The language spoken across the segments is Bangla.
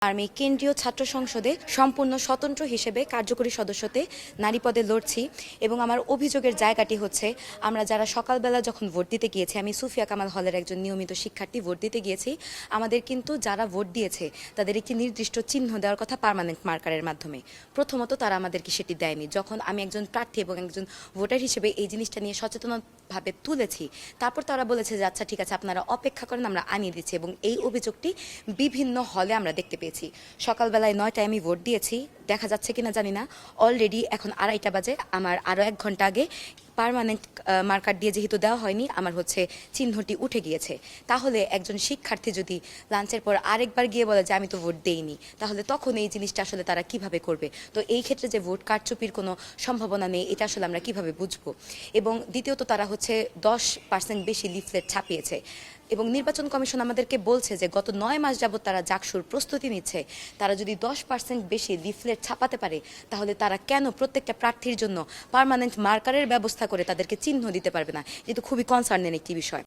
আমি কেন্দ্রীয় ছাত্র সংসদে সম্পূর্ণ স্বতন্ত্র হিসেবে কার্যকরী সদস্যতে নারী পদে লড়ছি এবং আমার অভিযোগের জায়গাটি হচ্ছে আমরা যারা সকালবেলা যখন ভোট দিতে গিয়েছি, আমি সুফিয়া কামাল হলের একজন নিয়মিত শিক্ষার্থী, ভোট দিতে গিয়েছি। আমাদের কিন্তু যারা ভোট দিয়েছে তাদের একটি নির্দিষ্ট চিহ্ন দেওয়ার কথা পার্মানেন্ট মার্কারের মাধ্যমে। প্রথমত তারা আমাদেরকে সেটি দেয়নি। যখন আমি একজন প্রার্থী এবং একজন ভোটার হিসেবে এই জিনিসটা নিয়ে সচেতনভাবে তুলেছি, তারপর তারা বলেছে যে আচ্ছা ঠিক আছে, আপনারা অপেক্ষা করেন, আমরা আনিয়ে দিচ্ছি। এবং এই অভিযোগটি বিভিন্ন হলে আমরা দেখতে পেয়েছি। সকালবেলায় 9টায় আমি ভোট দিয়েছি, দেখা যাচ্ছে কিনা জানি না, অলরেডি এখন 2:30 বাজে। আমার আরও 1 ঘন্টা আগে পার্মানেন্ট মার্কার দিয়ে যেহেতু দেওয়া হয়নি, আমার হচ্ছে চিহ্নটি উঠে গিয়েছে। তাহলে একজন শিক্ষার্থী যদি লাঞ্চের পর আরেকবার গিয়ে বলে যে আমি তো ভোট দেইনি, তাহলে তখন এই জিনিসটা আসলে তারা কিভাবে করবে? তো এই ক্ষেত্রে যে ভোট কারচুপির কোনো সম্ভাবনা নেই, এটা আসলে আমরা কিভাবে বুঝবো? এবং দ্বিতীয়ত তারা হচ্ছে 10% বেশি লিফলেট ছাপিয়েছে এবং নির্বাচন কমিশন আমাদেরকে বলছে যে গত 9 মাস যাবত তারা জাকসুর প্রস্তুতি নিচ্ছে। তারা যদি 10% বেশি লিফলেট ছাপাতে পারে, তাহলে তারা কেন প্রত্যেকটা প্রার্থীর জন্য পার্মানেন্ট মার্কারের ব্যবস্থা করে তাদেরকে চিহ্ন দিতে পারবে না? যেহেতু খুবই কনসার্নের একটি বিষয়।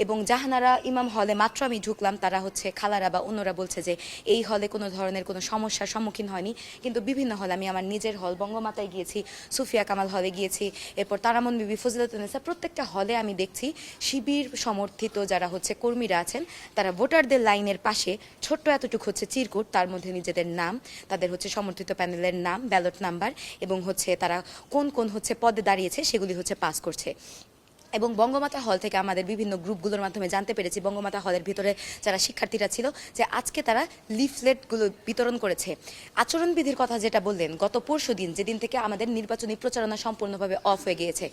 এবং জাহানারা ইমাম হলে মাত্র আমি ঢুকলাম, তারা হচ্ছে খালারা বা অন্যরা বলছে যে এই হলে কোনো ধরনের কোনো সমস্যার সম্মুখীন হয়নি। কিন্তু বিভিন্ন হলে, আমি আমার নিজের হল বঙ্গমাতায় গিয়েছি, সুফিয়া কামাল হলে গিয়েছি, এরপর তারামন বিবি ফজিলাতুন্নেসা, প্রত্যেকটা হলে আমি দেখছি শিবির সমর্থিত যারা হচ্ছে কর্মীরা আছেন, তারা ভোটারদের লাইনের পাশে ছোট্ট এতটুকু হচ্ছে চিরকুট, তার মধ্যে নিজেদের নাম, তাদের হচ্ছে সমর্থিত প্যানেলের নাম, ব্যালট নাম্বার এবং হচ্ছে তারা কোন কোন হচ্ছে পদে দাঁড়িয়েছে সেগুলি হচ্ছে পাস করছে। এবং বঙ্গমাতা হল থেকে আমাদের বিভিন্ন গ্রুপগুলোর মাধ্যমে জানতে পেরেছি, বঙ্গমাতা হলের ভিতরে যারা শিক্ষার্থীরা ছিল, যে আজকে তারা লিফলেটগুলো বিতরণ করেছে। আচরণবিধির কথা যেটা বললেন, গত পরশুদিন যেদিন থেকে আমাদের নির্বাচনী প্রচারণা সম্পূর্ণভাবে অফ হয়ে গিয়েছে,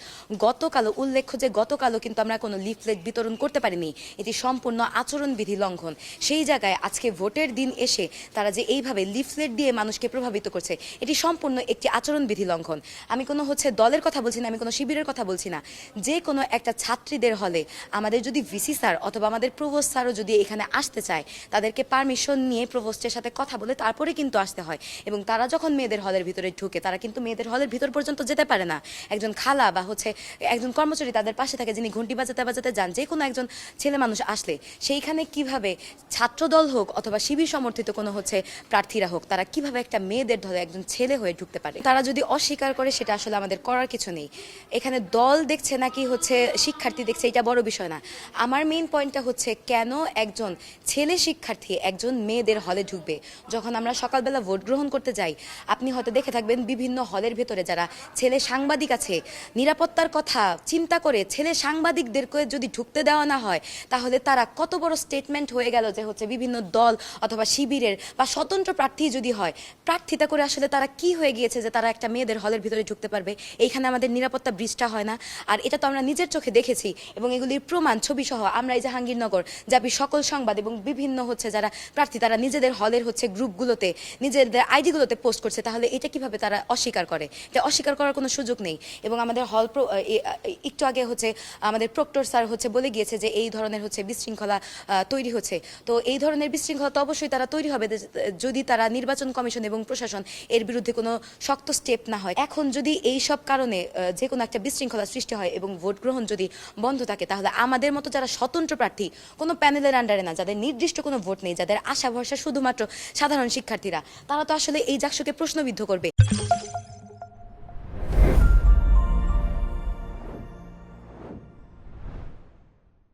গতকালও উল্লেখ্য যে গতকালও কিন্তু আমরা কোনো লিফলেট বিতরণ করতে পারিনি। এটি সম্পূর্ণ আচরণবিধি লঙ্ঘন। সেই জায়গায় আজকে ভোটের দিন এসে তারা যে এইভাবে লিফলেট দিয়ে মানুষকে প্রভাবিত করছে, এটি সম্পূর্ণ একটি আচরণবিধি লঙ্ঘন। আমি কোনো হচ্ছে দলের কথা বলছি না, আমি কোনো শিবিরের কথা বলছি না। যে কোনো একটা ছাত্রীদের হলে আমাদের যদি ভিসি স্যার অথবা আমাদের প্রভোস্ট স্যারও যদি এখানে আসতে চায়, তাদেরকে পারমিশন নিয়ে প্রভোস্টের সাথে কথা বলে তারপরে কিন্তু আসতে হয়। এবং তারা যখন মেয়েদের হলের ভিতরে ঢুকে, তারা কিন্তু মেয়েদের হলের ভিতর পর্যন্ত যেতে পারে না। একজন খালা বা হচ্ছে একজন কর্মচারী তাদের পাশে থাকে, যিনি ঘন্টি বাজাতে বাজাতে যান। যে কোনো একজন ছেলে মানুষ আসলে সেইখানে কিভাবে ছাত্রদল হোক অথবা শিবির সমর্থিত কোনো হচ্ছে প্রার্থীরা হোক, তারা কিভাবে একটা মেয়েদের দলে একজন ছেলে হয়ে ঢুকতে পারে? তারা যদি অস্বীকার করে, সেটা আসলে আমাদের করার কিছু নেই। এখানে দল দেখছে নাকি হচ্ছে শিক্ষার্থী দেখছে, এটা বড় বিষয় না। আমার মেইন পয়েন্টটা হচ্ছে কেন একজন ছেলে শিক্ষার্থী একজন মেয়েদের হলে ঢুকবে? যখন আমরা সকালবেলা ভোট গ্রহণ করতে যাই, আপনি হয়তো দেখে থাকবেন বিভিন্ন হলের ভেতরে যারা ছেলে সাংবাদিক আছে, নিরাপত্তার কথা চিন্তা করে ছেলে সাংবাদিকদেরকে যদি ঢুকতে দেওয়া না হয়, তাহলে তারা কত বড় স্টেটমেন্ট হয়ে গেল যে হচ্ছে বিভিন্ন দল অথবা শিবিরের বা স্বতন্ত্র প্রার্থী যদি হয়, প্রার্থিতা করে আসলে তারা কি হয়ে গিয়েছে যে তারা একটা মেয়েদের হলের ভিতরে ঢুকতে পারবে? এইখানে আমাদের নিরাপত্তা ব্রিজটা হয় না? আর এটা তো আমরা নিজের চোখে দেখেছি এবং এগুলির প্রমাণ ছবি সহ আমরা এই জাহাঙ্গীরনগর জাবি সকল সংবাদ এবং বিভিন্ন হচ্ছে যারা প্রার্থী, তারা নিজেদের হলের হচ্ছে গ্রুপগুলোতে নিজেদের আইডিগুলোতে পোস্ট করছে। তাহলে এটা কিভাবে তারা অস্বীকার করে? এটা অস্বীকার করার কোনো সুযোগ নেই। এবং আমাদের হল একটু আগে হচ্ছে আমাদের প্রক্টর স্যার হচ্ছে বলে গিয়েছে যে এই ধরনের হচ্ছে বিশৃঙ্খলা তৈরি হচ্ছে। তো এই ধরনের বিশৃঙ্খলা তো অবশ্যই তারা তৈরি হবে যদি তারা নির্বাচন কমিশন এবং প্রশাসন এর বিরুদ্ধে কোনো শক্ত স্টেপ না হয়। এখন যদি এই সব কারণে যে কোনো একটা বিশৃঙ্খলা সৃষ্টি হয় এবং ভোট গ্রহণ যদি বন্ধ থাকে, তাহলে আমাদের মতো যারা স্বতন্ত্র প্রার্থী, কোনো প্যানেলের আন্ডারে না, যাদের নির্দিষ্ট কোনো ভোট নেই, যাদের আশা ভরসা শুধুমাত্র সাধারণ শিক্ষার্থীরা, তারা তো আসলে এই জাকসুকে প্রশ্নবিদ্ধ করবে।